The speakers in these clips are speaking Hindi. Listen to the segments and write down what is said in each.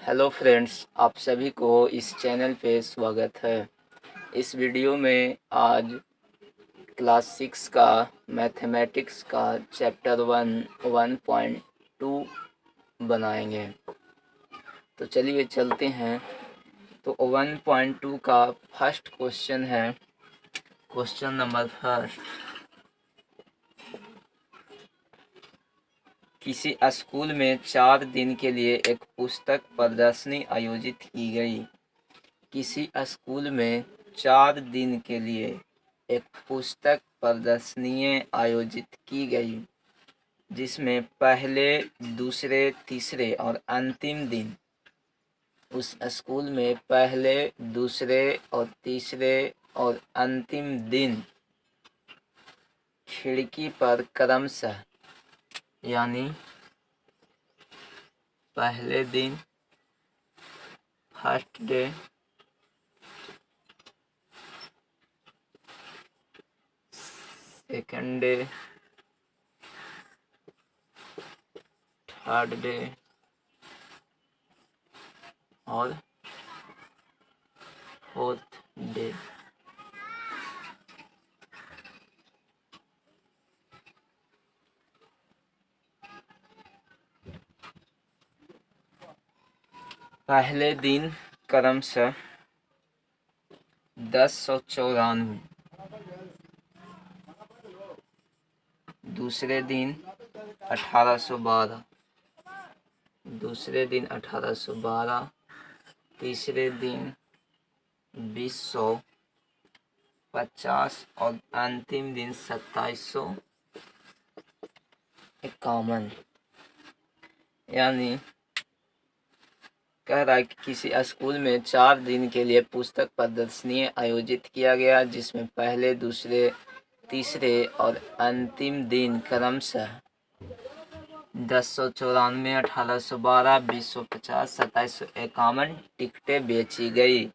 हेलो फ्रेंड्स, आप सभी को इस चैनल पे स्वागत है। इस वीडियो में आज क्लास 6 का मैथमेटिक्स का चैप्टर 1 बनाएंगे। तो चलिए चलते हैं। तो 1.2 का फर्स्ट क्वेश्चन है। क्वेश्चन नंबर फर्स्ट, किसी स्कूल में 4 दिन के लिए एक पुस्तक प्रदर्शनी आयोजित की गई। किसी स्कूल में 4 दिन के लिए एक पुस्तक प्रदर्शनी आयोजित की गई, जिसमें पहले, दूसरे, तीसरे और अंतिम दिन उस स्कूल में पहले, दूसरे और तीसरे और अंतिम दिन खिड़की पर क्रमशः, यानी पहले दिन first day, second day, third day और फोर्थ डे। पहले दिन क्रमशः 1094, दूसरे दिन 1812, दूसरे दिन 1812, तीसरे दिन 2050 और अंतिम दिन 2751। यानी कह रहा है कि किसी स्कूल में 4 दिन के लिए पुस्तक प्रदर्शनी आयोजित किया गया, जिसमें पहले, दूसरे, तीसरे और अंतिम दिन क्रमशः 1094, 1812, 2050, 2751 टिकटें बेची गई।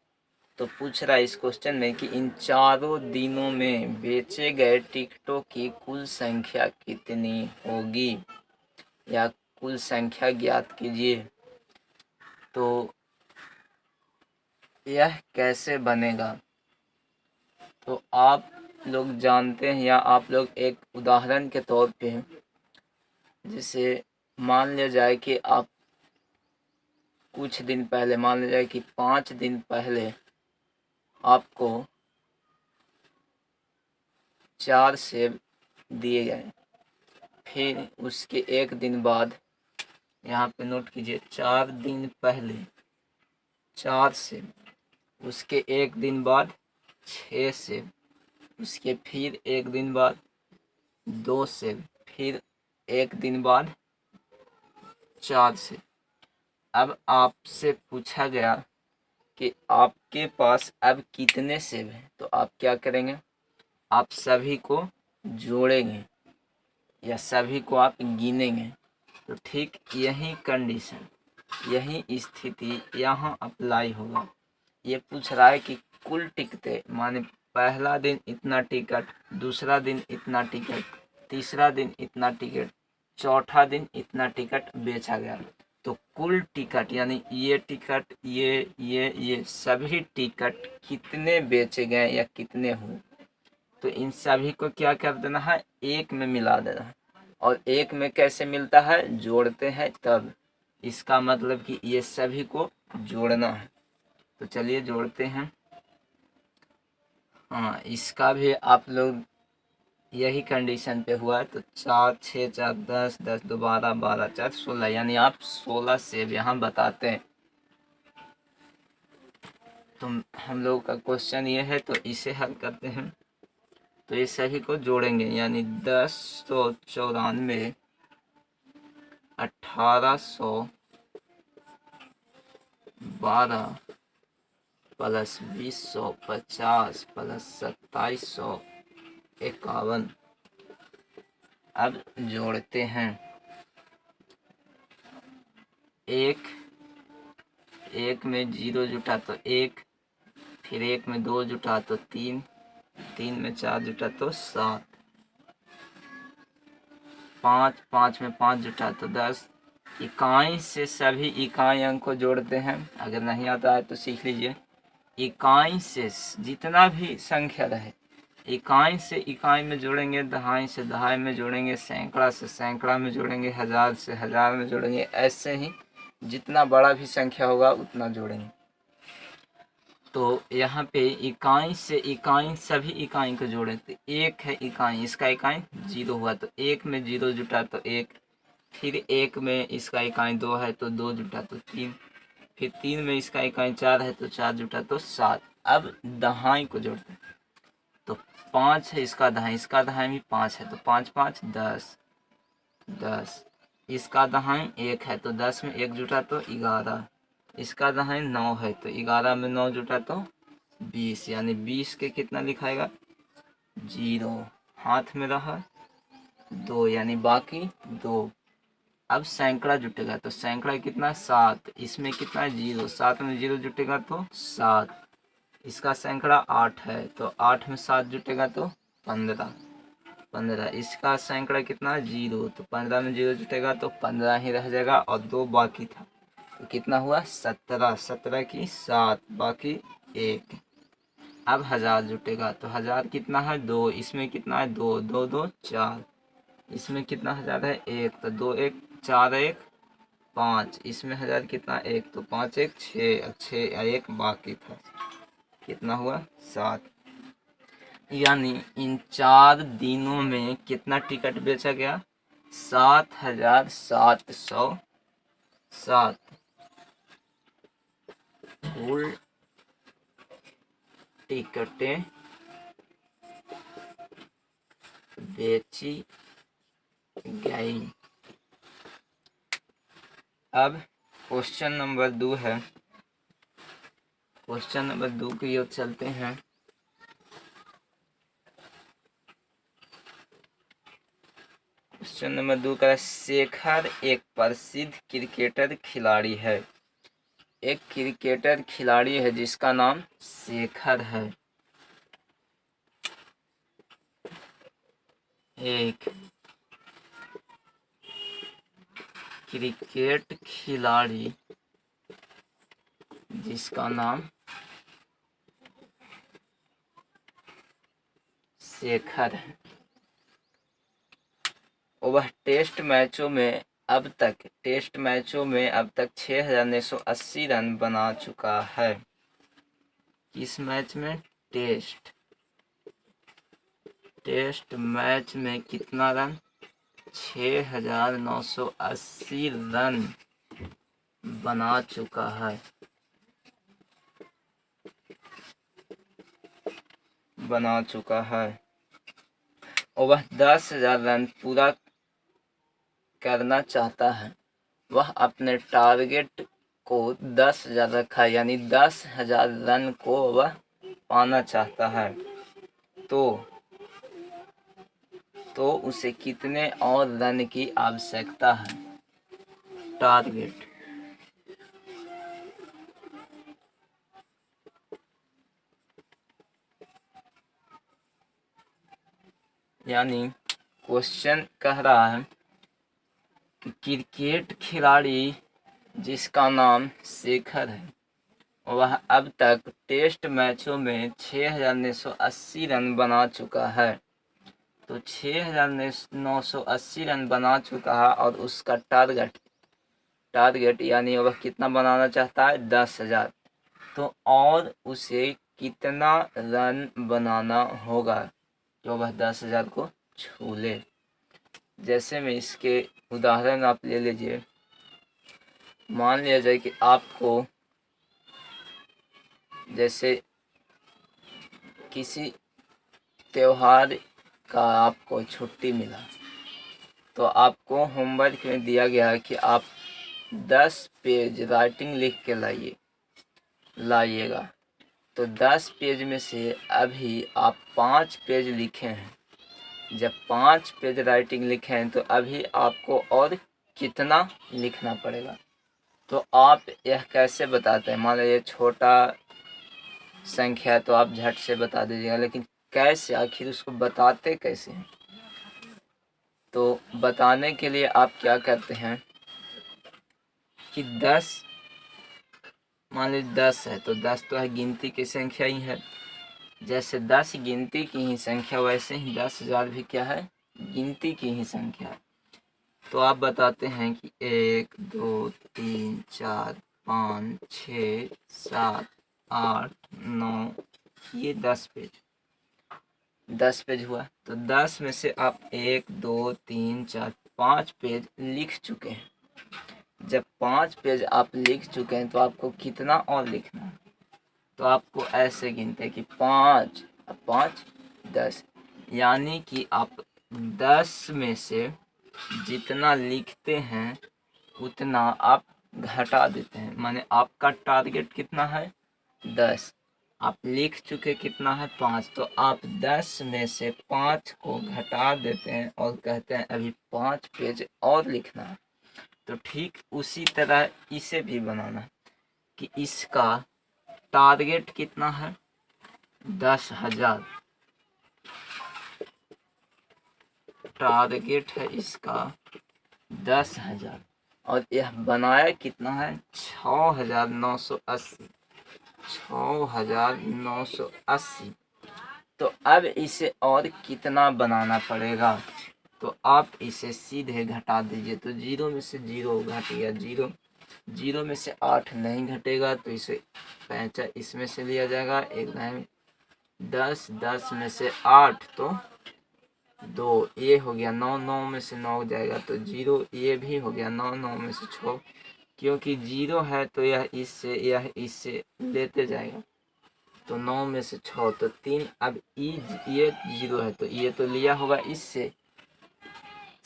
तो पूछ रहा है इस क्वेश्चन में कि इन चारों दिनों में बेचे गए टिकटों की कुल संख्या कितनी होगी, या कुल संख्या ज्ञात कीजिए। तो यह कैसे बनेगा, तो आप लोग जानते हैं, या आप लोग एक उदाहरण के तौर पे, जैसे मान लिया जाए कि आप कुछ दिन पहले, मान लिया जाए कि 5 दिन पहले आपको 4 सेब दिए गए। फिर उसके एक दिन बाद, यहाँ पे नोट कीजिए, 4 दिन पहले 4 सेब, उसके एक दिन बाद 6 सेब, उसके फिर एक दिन बाद 2 सेब, फिर एक दिन बाद 4 सेब। अब आपसे पूछा गया कि आपके पास अब कितने सेब हैं, तो आप क्या करेंगे, आप सभी को जोड़ेंगे या सभी को आप गिनेंगे। तो ठीक यही कंडीशन, यही स्थिति यहाँ अप्लाई होगा। ये पूछ रहा है कि कुल टिकटें, माने पहला दिन इतना टिकट, दूसरा दिन इतना टिकट, तीसरा दिन इतना टिकट, चौथा दिन इतना टिकट बेचा गया। तो कुल टिकट, यानी ये टिकट, ये सभी टिकट कितने बेचे गए या कितने हुए, तो इन सभी को क्या कर देना है, एक में मिला देना है। और एक में कैसे मिलता है, जोड़ते हैं तब। इसका मतलब कि ये सभी को जोड़ना है। तो चलिए जोड़ते हैं। हाँ, इसका भी आप लोग यही कंडीशन पे हुआ है। तो 4, 6, 4, 10, 10, 2, 12, 12, 4, 16, यानी आप 16 सेब यहाँ बताते हैं। तो हम लोग का क्वेश्चन ये है, तो इसे हल करते हैं। तो ये सभी को जोड़ेंगे, यानी 1094, 1812 प्लस 2050 प्लस 2751। अब जोड़ते हैं। एक में 0 जुटा तो 1, फिर 1 में 2 जुटा तो 3, 3 में 4 जुटा तो 7, 5 में 5 जुटा तो 10, इकाई से सभी इकाई अंक को जोड़ते हैं। अगर नहीं आता है तो सीख लीजिए। इकाई से जितना भी संख्या रहे, इकाई से इकाई में जोड़ेंगे, दहाई से दहाई में जोड़ेंगे, सैकड़ा से सैकड़ा में जोड़ेंगे, हजार से हजार में जोड़ेंगे। ऐसे ही जितना बड़ा भी संख्या होगा उतना जोड़ेंगे। तो यहाँ पे इकाई से इकाई सभी इकाई को जोड़े तो एक है इकाई, इसका इकाई 0 हुआ तो एक में 0 जुटा तो एक, फिर एक में इसका इकाई 2 है तो 2 जुटा तो 3, फिर 3 में इसका इकाई 4 है तो 4 जुटा तो 7। अब दहाई को जोड़ते हैं तो 5 है इसका दहाई, इसका दहाई भी 5 है तो 5 5 10 10, इसका दहाई 1 है तो 10 में 1 जुटा तो 11, इसका दहाई 9 है तो 11 में 9 जुटा तो 20, यानी 20 के कितना लिखाएगा 0, हाथ में रहा 2 यानी बाकी 2। अब सैकड़ा जुटेगा तो सैकड़ा कितना 7, इसमें कितना 0, 7 में 0 जुटेगा तो 7, इसका सैकड़ा 8 है तो 8 में 7 जुटेगा तो 15, 15, इसका सैकड़ा कितना 0 तो 15 में 0 जुटेगा तो 15 ही रह जाएगा और 2 बाकी था तो कितना हुआ 17, 17 की 7 बाकी 1। अब हजार जुटेगा तो हजार कितना है 2, इसमें कितना है 2, 2 2 4, इसमें कितना हजार है 1 तो 2 1 4 1 5, इसमें हजार कितना 1 तो 5 1 6, 6 1 बाकी था कितना हुआ 7। यानी इन 4 दिनों में कितना टिकट बेचा गया 7,707 कुल टिकटें बेची गई। अब क्वेश्चन नंबर 2 है। क्वेश्चन नंबर 2 की ओर चलते हैं। क्वेश्चन नंबर 2 का शेखर एक प्रसिद्ध क्रिकेटर खिलाड़ी है। एक क्रिकेटर खिलाड़ी है जिसका नाम शेखर है। एक क्रिकेट खिलाड़ी जिसका नाम शेखर है। वह टेस्ट मैचों में अब तक 6,980 रन बना चुका है। इस मैच में टेस्ट मैच में कितना रन 6,980 रन बना चुका है। और वह 10,000 रन पूरा करना चाहता है। वह अपने टारगेट को 10,000 रखा है, यानी 10,000 रन को वह पाना चाहता है। तो उसे कितने और रन की आवश्यकता है। टारगेट यानी क्वेश्चन कह रहा है कि क्रिकेट खिलाड़ी जिसका नाम शेखर है वह अब तक टेस्ट मैचों में 6,980 रन बना चुका है। तो 6,980 रन बना चुका है और उसका टारगेट यानी वह कितना बनाना चाहता है 10,000। तो और उसे कितना रन बनाना होगा जो वह 10,000 को छू ले। जैसे में इसके उदाहरण आप ले लीजिए। मान लिया जाए कि आपको जैसे किसी त्योहार का आपको छुट्टी मिला तो आपको होमवर्क में दिया गया है कि आप 10 पेज राइटिंग लिख के लाइएगा। तो 10 पेज में से अभी आप 5 पेज लिखे हैं। जब 5 पेज राइटिंग लिखे हैं तो अभी आपको और कितना लिखना पड़ेगा। तो आप यह कैसे बताते हैं। मान लीजिए छोटा संख्या है तो आप झट से बता दीजिएगा, लेकिन कैसे आखिर उसको बताते कैसे हैं। तो बताने के लिए आप क्या करते हैं कि 10 मान लीजिए 10 है तो 10 तो है गिनती की संख्या ही है। जैसे 10 गिनती की ही संख्या वैसे ही 10,000 भी क्या है, गिनती की ही संख्या। तो आप बताते हैं कि 1 2 3 4 5 6 7 8 9, ये 10 पेज हुआ। तो 10 में से आप 1 2 3 4 5 पेज लिख चुके हैं। जब 5 पेज आप लिख चुके हैं तो आपको कितना और लिखना है, तो आपको ऐसे गिनते हैं कि 5 5 10, यानी कि आप 10 में से जितना लिखते हैं उतना आप घटा देते हैं। माने आपका टारगेट कितना है 10, आप लिख चुके कितना है 5, तो आप 10 में से 5 को घटा देते हैं और कहते हैं अभी 5 पेज और लिखना है। तो ठीक उसी तरह इसे भी बनाना है कि इसका टारगेट कितना है 10,000, टारगेट है इसका 10,000 और यह बनाया कितना है 6,980, 6,980। तो अब इसे और कितना बनाना पड़ेगा, तो आप इसे सीधे घटा दीजिए। तो 0 में से 0 घट गया 0, 0 में से 8 नहीं घटेगा तो इसे 5 इसमें से लिया जाएगा, 1 नहीं 10, 10 में से 8 तो 2, ये हो गया 9, 9 में से 9 जाएगा तो 0, ये भी हो गया 9, 9 में से 6, क्योंकि 0 है तो यह इससे लेते जाएगा तो 9 में से 6 तो 3। अब ये 0 है तो ये तो लिया होगा इससे।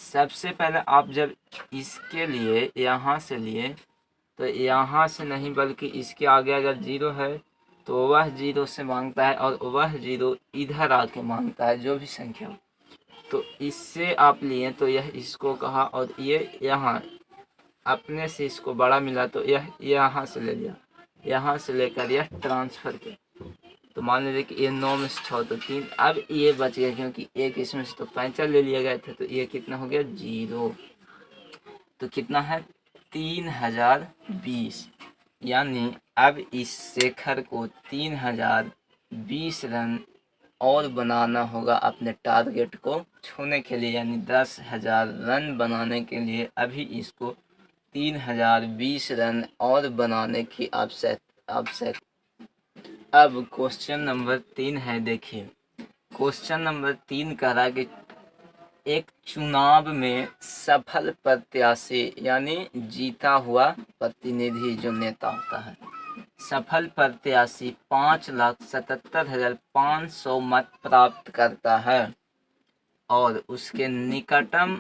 सबसे पहले आप जब इसके लिए यहाँ से लिए तो यहाँ से नहीं बल्कि इसके आगे अगर 0 है तो वह 0 से मांगता है और वह 0 इधर आके मांगता है जो भी संख्या हो। तो इससे आप लिए तो यह इसको कहा और ये यहाँ अपने से इसको बड़ा मिला तो यह यहाँ से ले लिया, यहाँ से लेकर यह ट्रांसफ़र किया। तो मान लीजिए कि ये 9 में से 6 तो 3, अब ये बच गया क्योंकि एक इसमें से तो 5 ले लिया गया था तो ये कितना हो गया 0। तो कितना है 3020, यानी अब इस शेखर को 3020 रन और बनाना होगा अपने टारगेट को छूने के लिए, यानी 10,000 रन बनाने के लिए अभी इसको 3020 रन और बनाने की आवश्यक। अब क्वेश्चन नंबर 3 है, देखिए क्वेश्चन नंबर 3 कह रहा है कि एक चुनाव में सफल प्रत्याशी यानी जीता हुआ प्रतिनिधि जो नेता होता है, सफल प्रत्याशी 5,77,500 मत प्राप्त करता है और उसके निकटतम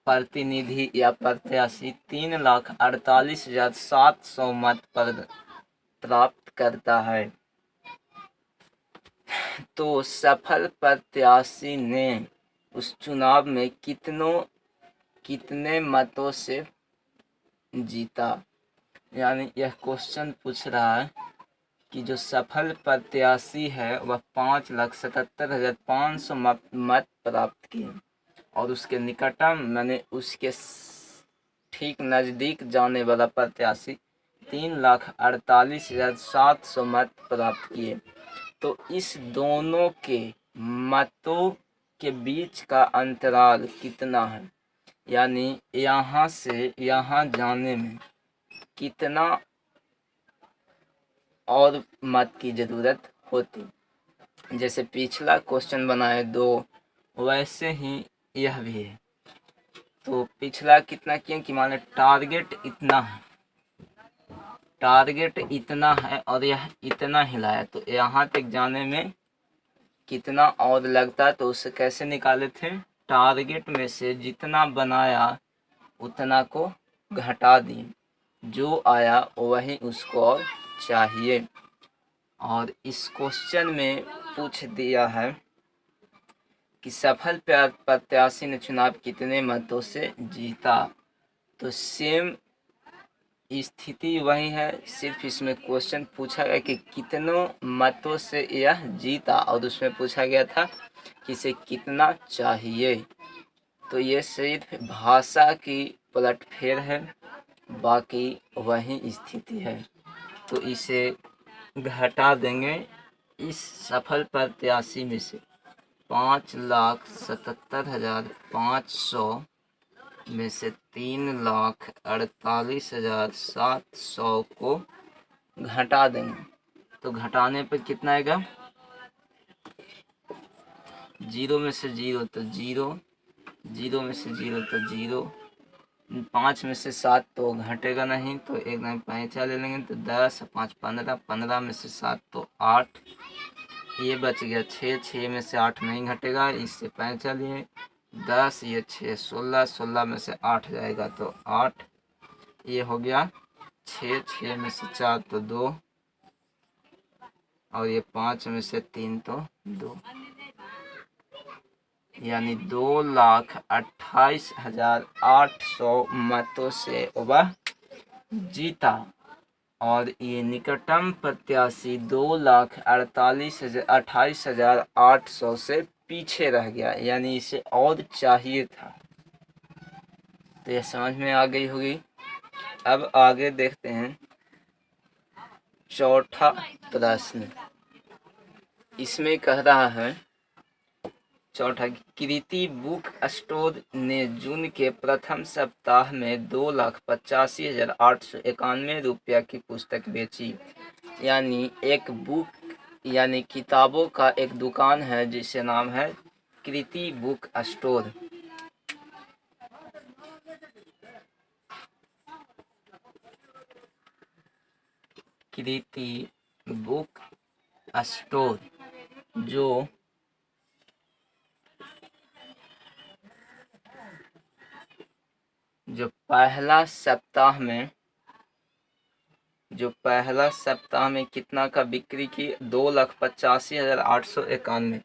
प्रतिनिधि या प्रत्याशी 3,48,700 मत प्राप्त करता है। तो सफल प्रत्याशी ने उस चुनाव में कितने मतों से जीता, यानी यह क्वेश्चन पूछ रहा है कि जो सफल प्रत्याशी है वह 5,77,500 मत प्राप्त किए और उसके निकटतम माने उसके ठीक नज़दीक जाने वाला प्रत्याशी 3,48,700 मत प्राप्त किए। तो इस दोनों के मतों के बीच का अंतराल कितना है, यानी यहाँ से यहाँ जाने में कितना और मत की ज़रूरत होती। जैसे पिछला क्वेश्चन बनाए 2 वैसे ही यह भी है। तो पिछला कितना किया कि माने टारगेट इतना है और यह इतना हिलाया तो यहाँ तक जाने में कितना और लगता है, तो उसे कैसे निकाले थे, टारगेट में से जितना बनाया उतना को घटा दिए, जो आया वही उसको और चाहिए। और इस क्वेश्चन में पूछ दिया है कि सफल प्रत्याशी ने चुनाव कितने मतों से जीता। तो सेम स्थिति वही है, सिर्फ इसमें क्वेश्चन पूछा गया कि कितनों मतों से यह जीता और उसमें पूछा गया था कि इसे कितना चाहिए। तो ये सिर्फ भाषा की पलटफेर है, बाकी वही स्थिति है। तो इसे घटा देंगे इस सफल प्रत्याशी में से 5,77,500 में से 3,48,700 को घटा देंगे। तो घटाने पर कितना आएगा? 0 में से 0 तो 0, 0 में से 0 तो 0, 5 में से 7 तो घटेगा नहीं, तो एक नहीं पैंचा ले लेंगे, तो 10, 5 15, 15 में से 7 तो 8, ये बच गया 6, 6 में से 8 नहीं घटेगा, इससे पैंचा लिए 10, ये 6, 16, 16 में से 8 जाएगा तो 8, ये हो गया 6, 6 में से 4 तो 2, और ये 5 में से 3 तो 2, यानी 2,28,800 मतों से वह जीता। और ये निकटतम प्रत्याशी 2,28,800 से पीछे रह गया, यानी इसे और चाहिए था। तो यह समझ में आ गई होगी। अब आगे देखते हैं चौथा प्रश्न। इसमें कह रहा है चौथा, कृति बुक स्टोर ने जून के प्रथम सप्ताह में 2,85,891 रुपया की पुस्तक बेची। यानी एक बुक यानी किताबों का एक दुकान है जिससे नाम है कृति बुक स्टोर। कृति बुक स्टोर जो पहला सप्ताह में कितना का बिक्री की? 2,85,891,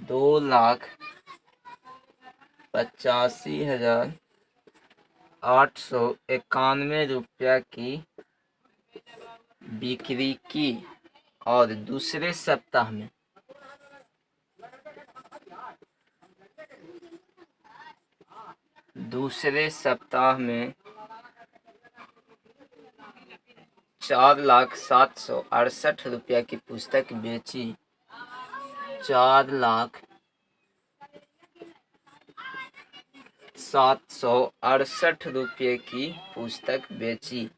2,85,891 रुपया की बिक्री की। और दूसरे सप्ताह में 4,768 रुपया की पुस्तक बेची। 4,768 रुपये की पुस्तक बेची।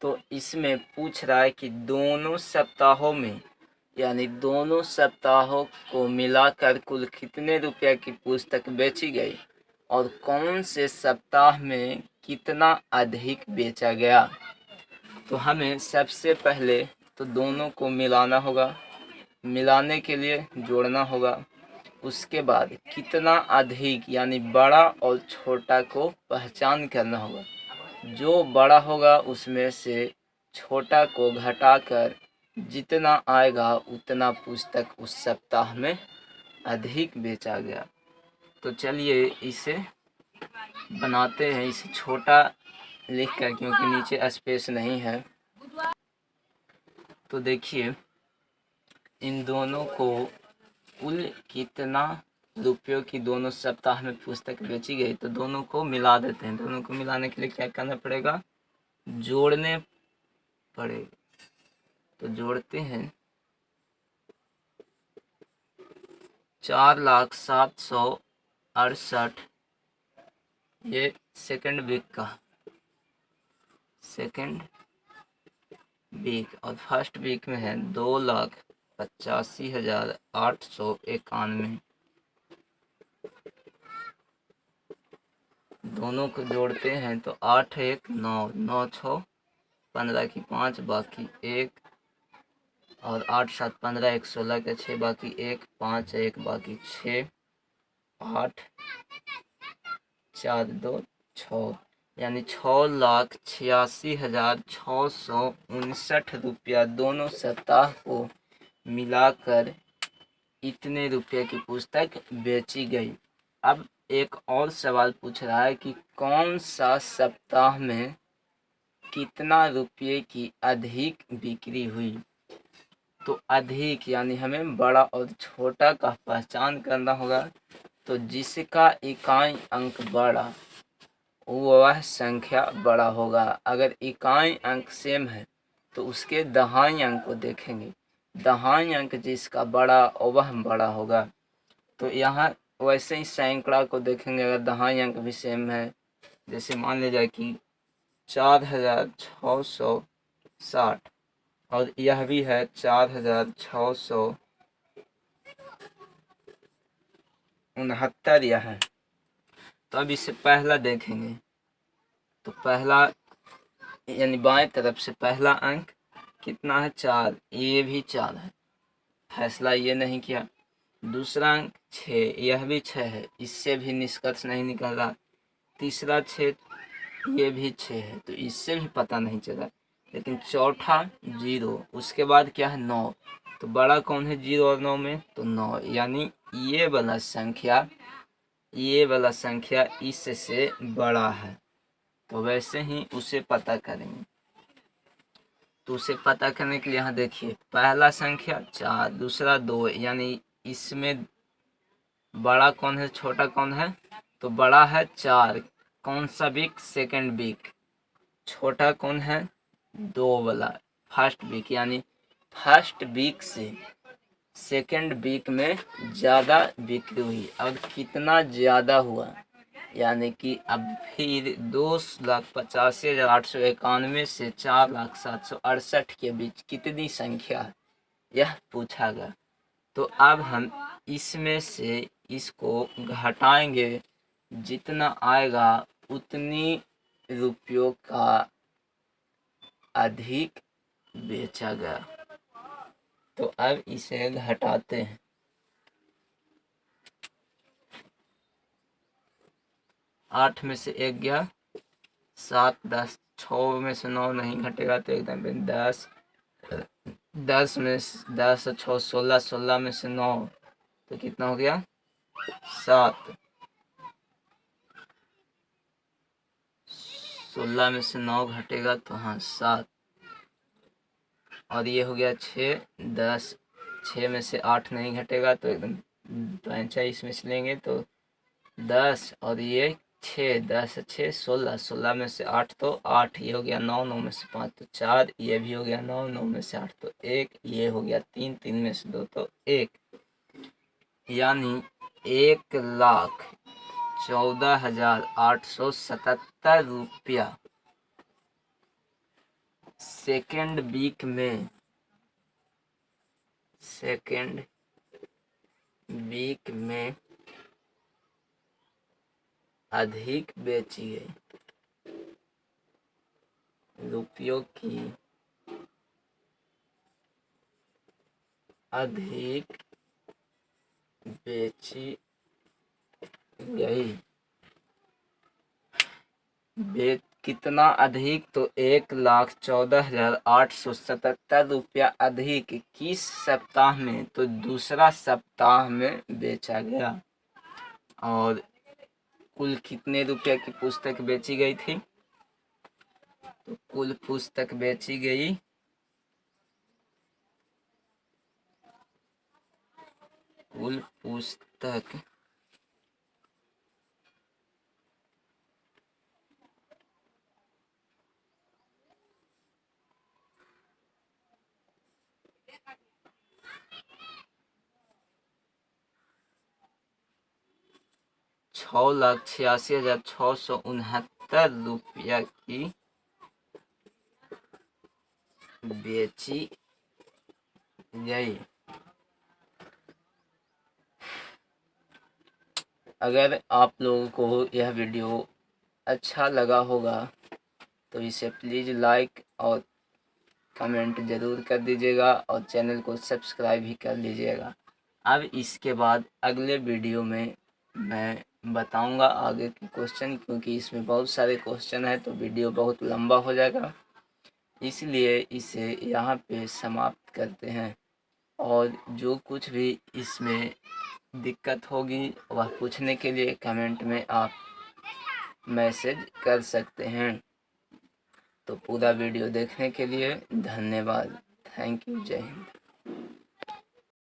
तो इसमें पूछ रहा है कि दोनों सप्ताहों में, यानी दोनों सप्ताहों को मिलाकर कुल कितने रुपये की पुस्तक बेची गई और कौन से सप्ताह में कितना अधिक बेचा गया। तो हमें सबसे पहले तो दोनों को मिलाना होगा, मिलाने के लिए जोड़ना होगा। उसके बाद कितना अधिक यानी बड़ा और छोटा को पहचान करना होगा। जो बड़ा होगा उसमें से छोटा को घटाकर जितना आएगा उतना पुस्तक उस सप्ताह में अधिक बेचा गया। तो चलिए इसे बनाते हैं, इसे छोटा लिखकर, क्योंकि नीचे स्पेस नहीं है। तो देखिए इन दोनों को कुल कितना रुपयों की दोनों सप्ताह में पुस्तक बेची गई, तो दोनों को मिला देते हैं। दोनों को मिलाने के लिए क्या करना पड़ेगा? जोड़ने पड़ेगा। तो जोड़ते हैं 4,07,68, ये सेकंड वीक और फर्स्ट वीक में है 2,85,891। दोनों को जोड़ते हैं तो 8 1 9, 9 6 15 की 5 बाकी 1, और 8 7 15, 1 16 के 6 बाकी 1, 5 1 बाकी 6, 8 4 2 6, यानी 6,86,659 रुपया दोनों सप्ताह को मिलाकर इतने रुपये की पुस्तक बेची गई। अब एक और सवाल पूछ रहा है कि कौन सा सप्ताह में कितना रुपये की अधिक बिक्री हुई। तो अधिक यानी हमें बड़ा और छोटा का पहचान करना होगा। तो जिसका इकाई अंक बड़ा वह संख्या बड़ा होगा। अगर इकाई अंक सेम है तो उसके दहाई अंक को देखेंगे, दहाई अंक जिसका बड़ा वह बड़ा होगा। तो यहाँ वैसे ही सैकड़ा को देखेंगे, अगर दहाई अंक भी सेम है, जैसे मान लिया जाए कि 4660 और यह भी है 4669 यह है। तो अब इससे पहला देखेंगे, तो पहला यानी बाएं तरफ से पहला अंक कितना है 4, ये भी 4 है, फैसला ये नहीं किया। दूसरा अंक 6, यह भी 6 है, इससे भी निष्कर्ष नहीं निकल रहा। तीसरा 6, ये भी 6 है, तो इससे भी पता नहीं चला। लेकिन चौथा 0, उसके बाद क्या है 9, तो बड़ा कौन है 0 और 9 में, तो 9, यानी ये वाला संख्या इससे बड़ा है। तो वैसे ही उसे पता करेंगे। तो उसे पता करने के लिए यहाँ देखिए, पहला संख्या 4, दूसरा 2, यानी इसमें बड़ा कौन है छोटा कौन है, तो बड़ा है 4, कौन सा वीक, सेकंड वीक। छोटा कौन है 2 वाला, फर्स्ट वीक, यानी फर्स्ट वीक से सेकंड वीक में ज़्यादा बिक्री हुई। अब कितना ज़्यादा हुआ, यानी कि अब फिर 2,85,891 से 4,07,68 के बीच कितनी संख्या है यह पूछा गया। तो अब हम इसमें से इसको घटाएंगे, जितना आएगा उतनी रुपयों का अधिक बेचा गया। तो अब इसे घटाते हैं। 8 में से 1 गया, 7, 10, 6 में से 9 नहीं घटेगा तो एकदम 10, 10 में 10 6 16, 16 में से 9 तो कितना हो गया 7, 16 में से 9 घटेगा तो हाँ 7, और ये हो गया 6, 10, 6 में से 8 नहीं घटेगा तो एकदम 45 में से लेंगे तो 10, और ये 6, 10 6 16, 16 में से 8 तो 8, ये हो गया 9, 9 में से 5 तो 4, ये भी हो गया 9, 9 में से 8 तो 1, ये हो गया 3, 3 में से 2 तो 1, यानी 1,14,877 रुपया सेकेंड वीक में अधिक बेची गई, रुपयों की अधिक बेची गई। कितना अधिक, तो 1,14,877 रुपया अधिक किस सप्ताह में, तो दूसरा सप्ताह में बेचा गया। और कुल कितने रुपये की पुस्तक बेची गई थी, तो कुल पुस्तक बेची गई 6,86,669 रुपया की बेची गई। अगर आप लोगों को यह वीडियो अच्छा लगा होगा तो इसे प्लीज़ लाइक और कमेंट ज़रूर कर दीजिएगा और चैनल को सब्सक्राइब भी कर लीजिएगा। अब इसके बाद अगले वीडियो में मैं बताऊंगा आगे के क्वेश्चन, क्योंकि इसमें बहुत सारे क्वेश्चन हैं तो वीडियो बहुत लंबा हो जाएगा, इसलिए इसे यहाँ पे समाप्त करते हैं। और जो कुछ भी इसमें दिक्कत होगी वह पूछने के लिए कमेंट में आप मैसेज कर सकते हैं। तो पूरा वीडियो देखने के लिए धन्यवाद। Thank you. जय हिंद।